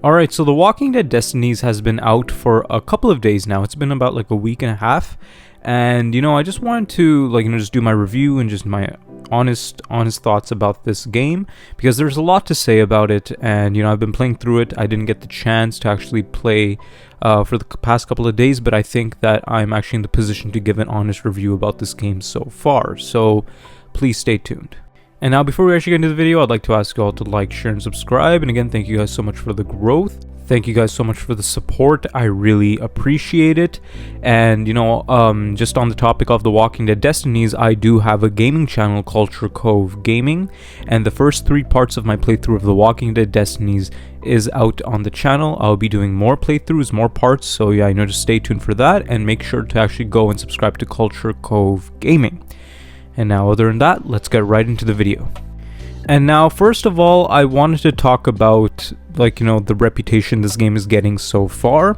Alright, so The Walking Dead Destinies has been out for a couple of days now. It's been about like a week and a half. And, I just wanted to, just do my review and just my honest thoughts about this game. Because there's a lot to say about it. And, I've been playing through it. I didn't get the chance to actually play for the past couple of days. But I think that I'm actually in the position to give an honest review about this game so far. So, please stay tuned. And now, before we actually get into the video, I'd like to ask you all to like, share, and subscribe. And again, thank you guys so much for the growth. Thank you guys so much for the support. I really appreciate it. And, just on the topic of The Walking Dead Destinies, I do have a gaming channel, Culture Cove Gaming. And the first 3 parts of my playthrough of The Walking Dead Destinies is out on the channel. I'll be doing more playthroughs, more parts. So yeah, just stay tuned for that. And make sure to actually go and subscribe to Culture Cove Gaming. And now, other than that, let's get right into the video. And now, first of all, I wanted to talk about, the reputation this game is getting so far.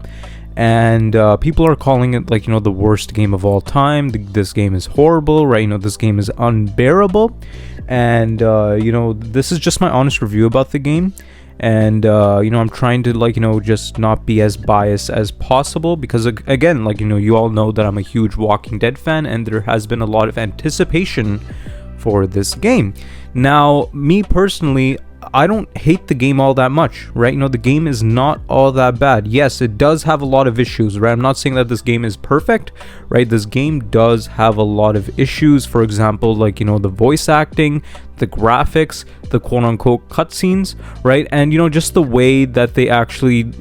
And people are calling it, the worst game of all time. This game is horrible, right? This game is unbearable. And, this is just my honest review about the game. And, I'm trying to, just not be as biased as possible because, again, you all know that I'm a huge Walking Dead fan and there has been a lot of anticipation for this game. Now, me personally, I don't hate the game all that much, right? The game is not all that bad. Yes, it does have a lot of issues, right? I'm not saying that this game is perfect, right? This game does have a lot of issues. For example, the voice acting, the graphics, the quote-unquote cutscenes, right? And, just the way that they actually,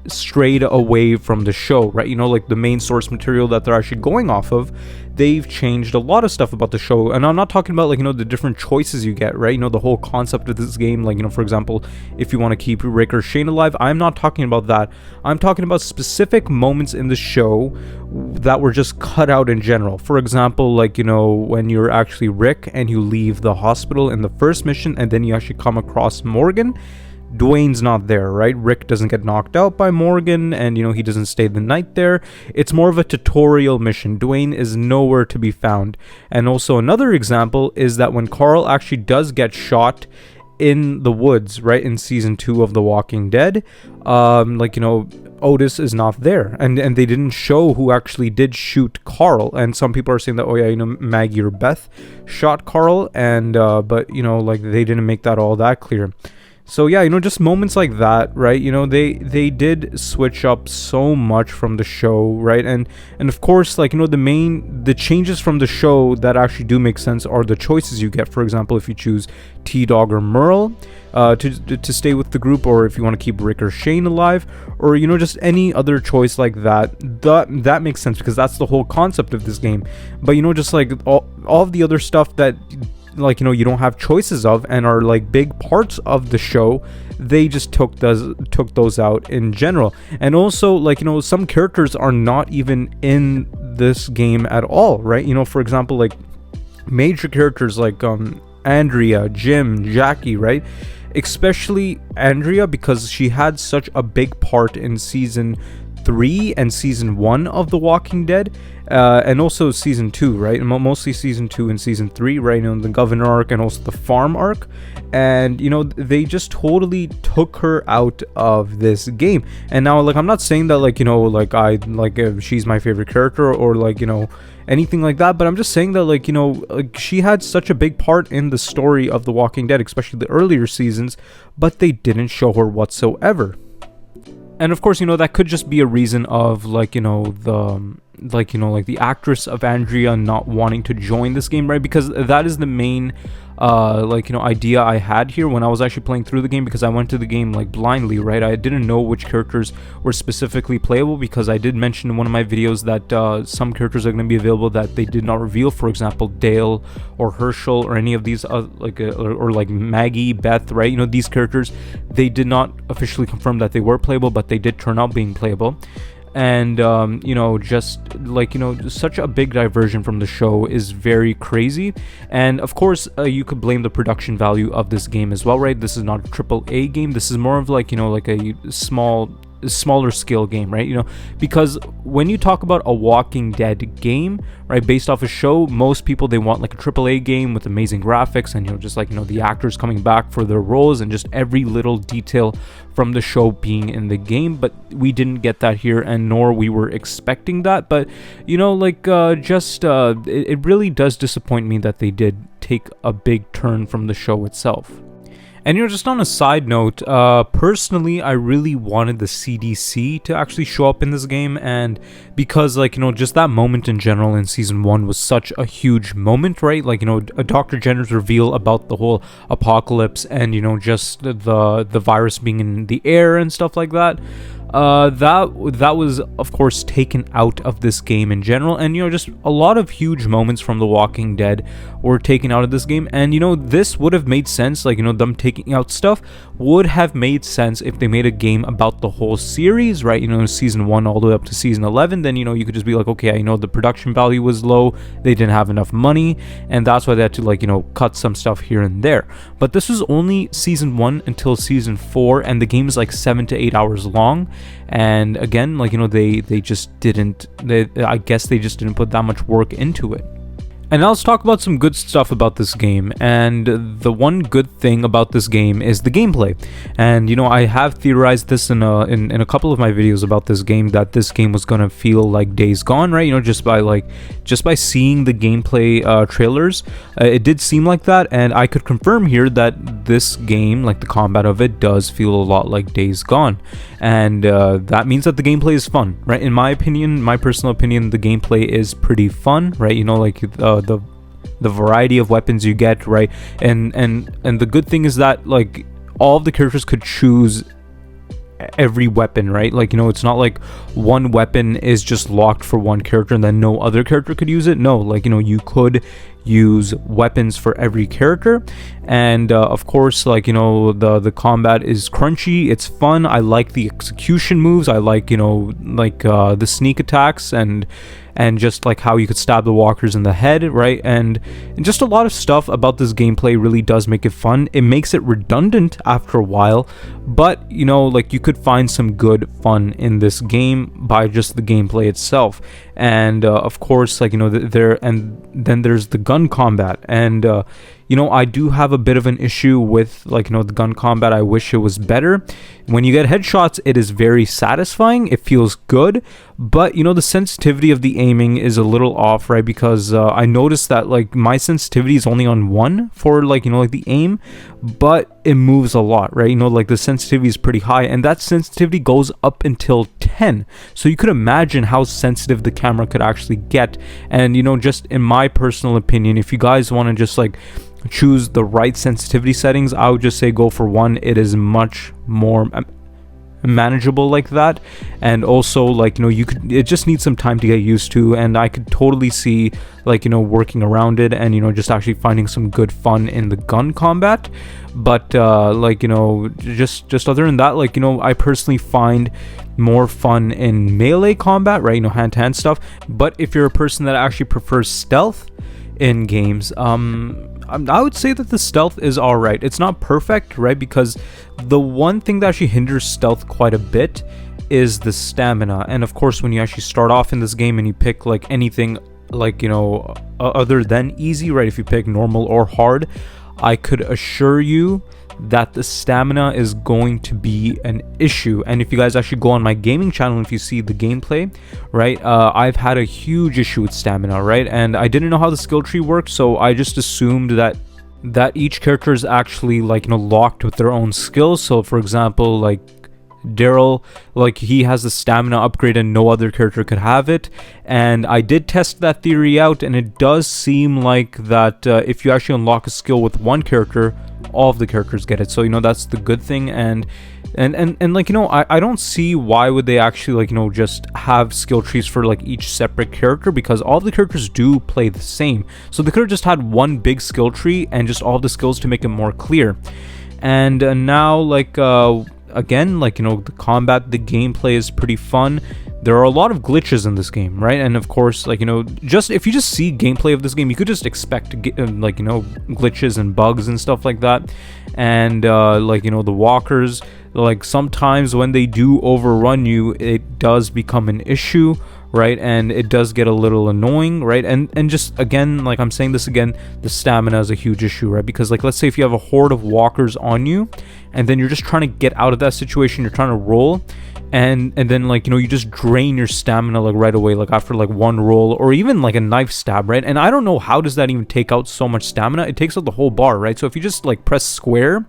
strayed away from the show, right? The main source material that they're actually going off of, they've changed a lot of stuff about the show. And I'm not talking about the different choices you get, right? The whole concept of this game, for example, if you want to keep Rick or Shane alive, I'm not talking about that. I'm talking about specific moments in the show that were just cut out in general. For example, when you're actually Rick and you leave the hospital in the first mission and then you actually come across Morgan, Dwayne's not there, right? Rick doesn't get knocked out by Morgan and, he doesn't stay the night there. It's more of a tutorial mission. Dwayne is nowhere to be found. And also another example is that when Carl actually does get shot in the woods, right, in season 2 of The Walking Dead, Otis is not there. And they didn't show who actually did shoot Carl. And some people are saying that, oh yeah, Maggie or Beth shot Carl. And, but, they didn't make that all that clear. So yeah, just moments like that, right? They did switch up so much from the show, right? And of course, the changes from the show that actually do make sense are the choices you get. For example, if you choose T-Dog or Merle to stay with the group, or if you want to keep Rick or Shane alive, or just any other choice like that makes sense because that's the whole concept of this game. But just all of the other stuff that you don't have choices of and are big parts of the show, they just took those out in general. And also some characters are not even in this game at all, right? For example, major characters like Andrea, Jim, Jackie, right? Especially Andrea, because she had such a big part in season 3 and season 1 of The Walking Dead, and also season 2, right? Mostly season 2 and season 3, right? The governor arc and also the farm arc. And they just totally took her out of this game. And now I'm not saying that she's my favorite character or anything like that, but I'm just saying that she had such a big part in the story of The Walking Dead, especially the earlier seasons, but they didn't show her whatsoever. And of course, that could just be a reason of the actress of Andrea not wanting to join this game, right? Because that is the main idea I had here when I was actually playing through the game, because I went to the game blindly, right? I didn't know which characters were specifically playable, because I did mention in one of my videos that some characters are going to be available that they did not reveal. For example, Dale or Herschel or any of these or Maggie, Beth, right? These characters, they did not officially confirm that they were playable, but they did turn out being playable. And such a big diversion from the show is very crazy. And of course, you could blame the production value of this game as well, right? This is not a AAA game. This is more of a small smaller scale game, right? Because when you talk about a Walking Dead game, right, based off a show, most people, they want like a AAA game with amazing graphics and just like the actors coming back for their roles and just every little detail from the show being in the game. But we didn't get that here, and nor we were expecting that. But it really does disappoint me that they did take a big turn from the show itself. And just on a side note, personally, I really wanted the CDC to actually show up in this game, and because just that moment in general in season 1 was such a huge moment, right? A Dr. Jenner's reveal about the whole apocalypse and just the virus being in the air and stuff like that. That was of course taken out of this game in general, and just a lot of huge moments from The Walking Dead were taken out of this game. And this would have made sense, them taking out stuff would have made sense if they made a game about the whole series, right? Season 1 all the way up to season 11. Then you could just be like, okay, I know the production value was low, they didn't have enough money, and that's why they had to cut some stuff here and there. But this was only season 1 until season 4, and the game is 7 to 8 hours long. And again, they just didn't, I guess they just didn't put that much work into it. And now let's talk about some good stuff about this game. And the one good thing about this game is the gameplay. And I have theorized this in a couple of my videos about this game, that this game was gonna feel like Days Gone, right? Just by seeing the gameplay trailers, it did seem like that. And I could confirm here that this game, the combat of it, does feel a lot like Days Gone. And that means that the gameplay is fun, right? In my opinion, my personal opinion, the gameplay is pretty fun, right? The variety of weapons you get, right? And the good thing is that all of the characters could choose every weapon, right? It's not like one weapon is just locked for one character and then no other character could use it. No, you could use weapons for every character. And of course, the combat is crunchy, it's fun. I like the execution moves. I like the sneak attacks and just how you could stab the walkers in the head, right? And just a lot of stuff about this gameplay really does make it fun. It makes it redundant after a while, but you could find some good fun in this game by just the gameplay itself. And of course, then there's the gun combat. And I do have a bit of an issue with the gun combat. I wish it was better. When you get headshots, it is very satisfying, it feels good, but the sensitivity of the aiming is a little off, right? Because I noticed that my sensitivity is only on 1 for the aim, but it moves a lot, right? The sensitivity is pretty high, and that sensitivity goes up until 10. So you could imagine how sensitive the camera could actually get. And just in my personal opinion, if you guys want to just choose the right sensitivity settings, I would just say go for 1. It is much more manageable like that. And also it just needs some time to get used to, and I could totally see working around it and just actually finding some good fun in the gun combat. But just other than that, I personally find more fun in melee combat, right? Hand-to-hand stuff. But if you're a person that actually prefers stealth in games, I would say that the stealth is alright. It's not perfect, right? Because the one thing that actually hinders stealth quite a bit is the stamina. And of course, when you actually start off in this game and you pick anything other than easy, right? If you pick normal or hard, I could assure you that the stamina is going to be an issue. And if you guys actually go on my gaming channel, if you see the gameplay, right, I've had a huge issue with stamina, right? And I didn't know how the skill tree worked, so I just assumed that each character is actually locked with their own skills. So for example, Daryl, he has the stamina upgrade and no other character could have it. And I did test that theory out, and it does seem like that if you actually unlock a skill with one character, all of the characters get it. So that's the good thing. And I don't see why would they actually just have skill trees for each separate character, because all of the characters do play the same. So they could have just had one big skill tree and just all the skills to make it more clear. And now again, the combat, the gameplay is pretty fun. There are a lot of glitches in this game, right? And of course, just if you just see gameplay of this game, you could just expect glitches and bugs and stuff like that. and like, you know, the walkers, like sometimes when they do overrun you, it does become an issue, right? And it does get a little annoying, right? And just again, like I'm saying this again, the stamina is a huge issue, right? Because like, let's say if you have a horde of walkers on you, and then you're just trying to get out of that situation, you're trying to roll, and then like, you know, you just drain your stamina like right away, like after like one roll, or even like a knife stab, right? And I don't know how does that even take out so much stamina. It takes out the whole bar, right? So if you just like press square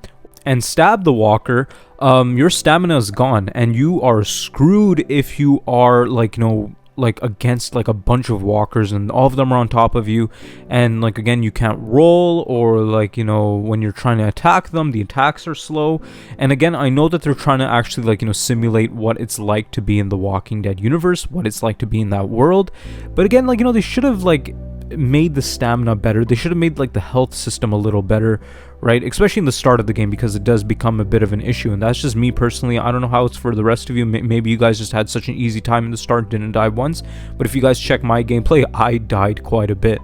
and stab the walker, your stamina is gone, and you are screwed if you are like, you know, like against like a bunch of walkers and all of them are on top of you, and like again, you can't roll, or like, you know, when you're trying to attack them, the attacks are slow. And again, I know that they're trying to actually like, you know, simulate what it's like to be in the Walking Dead universe, what it's like to be in that world, but again, like, you know, they should have like made the stamina better. They should have made like the health system a little better, right? Especially in the start of the game, because it does become a bit of an issue. And that's just me personally. I don't know how it's for the rest of you. Maybe you guys just had such an easy time in the start, didn't die once. But if you guys check my gameplay, I died quite a bit.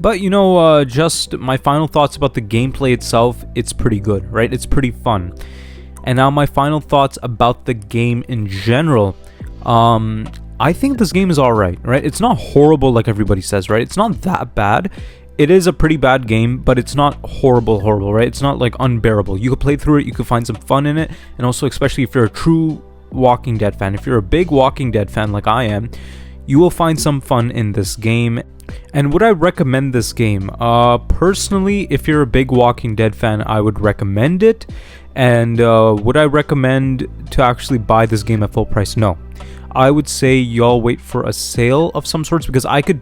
But you know, just my final thoughts about the gameplay itself, it's pretty good, right? It's pretty fun. And now my final thoughts about the game in general. I think this game is alright, right? It's not horrible like everybody says, right? It's not that bad. It is a pretty bad game, but it's not horrible, right? It's not like unbearable. You could play through it, you could find some fun in it, and also especially if you're a true Walking Dead fan, if you're a big Walking Dead fan like I am, you will find some fun in this game. And would I recommend this game? Personally, if you're a big Walking Dead fan, I would recommend it. And would I recommend to actually buy this game at full price? No. I would say y'all wait for a sale of some sorts, because I could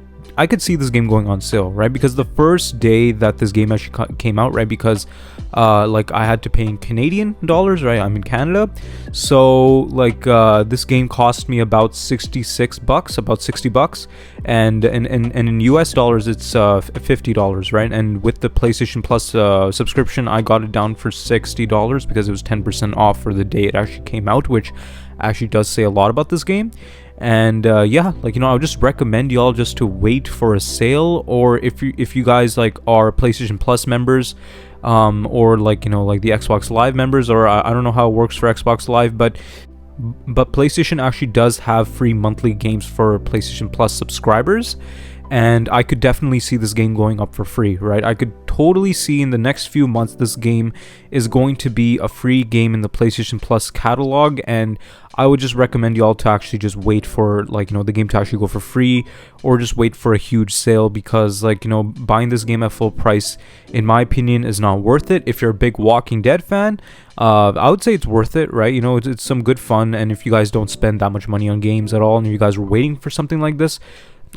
see this game going on sale, right? Because the first day that this game actually came out, right, because like I had to pay in Canadian dollars, right? I'm in Canada, so like this game cost me about $66, about $60, and in US dollars it's $50, right? And with the PlayStation Plus subscription, I got it down for $60 because it was 10% off for the day it actually came out, which actually does say a lot about this game. And yeah, like, you know, I would just recommend y'all just to wait for a sale, or if you guys like are PlayStation Plus members, or like, you know, like the Xbox Live members, or I don't know how it works for Xbox Live, but PlayStation actually does have free monthly games for PlayStation Plus subscribers. And I could definitely see this game going up for free, right? I could totally see in the next few months this game is going to be a free game in the PlayStation Plus catalog, and I would just recommend y'all to actually just wait for, like, you know, the game to actually go for free, or just wait for a huge sale, because, like, you know, buying this game at full price, in my opinion, is not worth it. If you're a big Walking Dead fan, I would say it's worth it, right? You know, it's some good fun, and if you guys don't spend that much money on games at all, and you guys were waiting for something like this,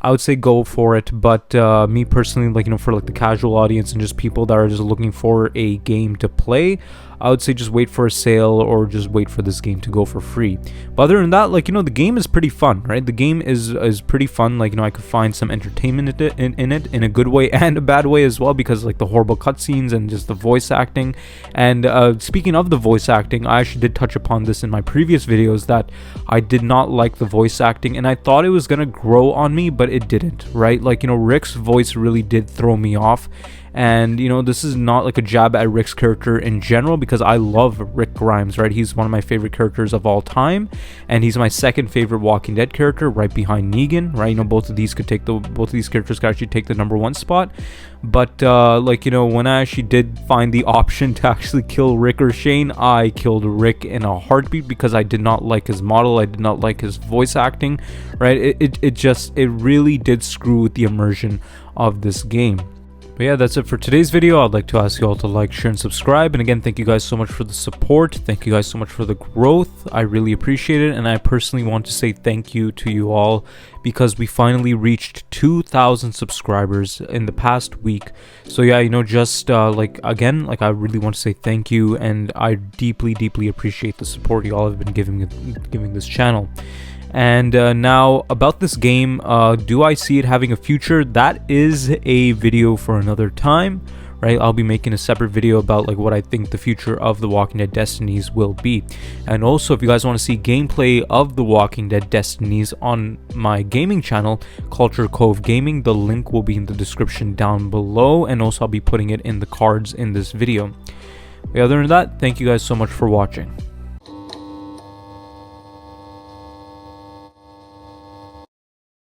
I would say go for it. But me personally, like, you know, for like the casual audience and just people that are just looking for a game to play, I would say just wait for a sale, or just wait for this game to go for free. But other than that, like, you know, the game is pretty fun, right? The game is pretty fun. Like, you know, I could find some entertainment in it in a good way and a bad way as well, because like the horrible cutscenes and just the voice acting. And speaking of the voice acting, I actually did touch upon this in my previous videos, that I did not like the voice acting, and I thought it was gonna grow on me, but it didn't, right? Like, you know, Rick's voice really did throw me off. And, you know, this is not like a jab at Rick's character in general, because I love Rick Grimes, right? He's one of my favorite characters of all time, and he's my second favorite Walking Dead character, right behind Negan, right? You know, both of these characters could actually take the #1 spot. But like, you know, when I actually did find the option to actually kill Rick or Shane, I killed Rick in a heartbeat, because I did not like his model, I did not like his voice acting, right? It really did screw with the immersion of this game. But yeah, that's it for today's video. I'd like to ask you all to like, share, and subscribe. And again, thank you guys so much for the support. Thank you guys so much for the growth. I really appreciate it. And I personally want to say thank you to you all, because we finally reached 2,000 subscribers in the past week. So yeah, you know, just like, again, like, I really want to say thank you. And I deeply, deeply appreciate the support you all have been giving this channel. And now about this game, do I see it having a future? That is a video for another time, right? I'll be making a separate video about like what I think the future of The Walking Dead Destinies will be. And also, if you guys want to see gameplay of The Walking Dead Destinies on my gaming channel, Culture Cove Gaming, the link will be in the description down below, and also I'll be putting it in the cards in this video. Other than that, thank you guys so much for watching.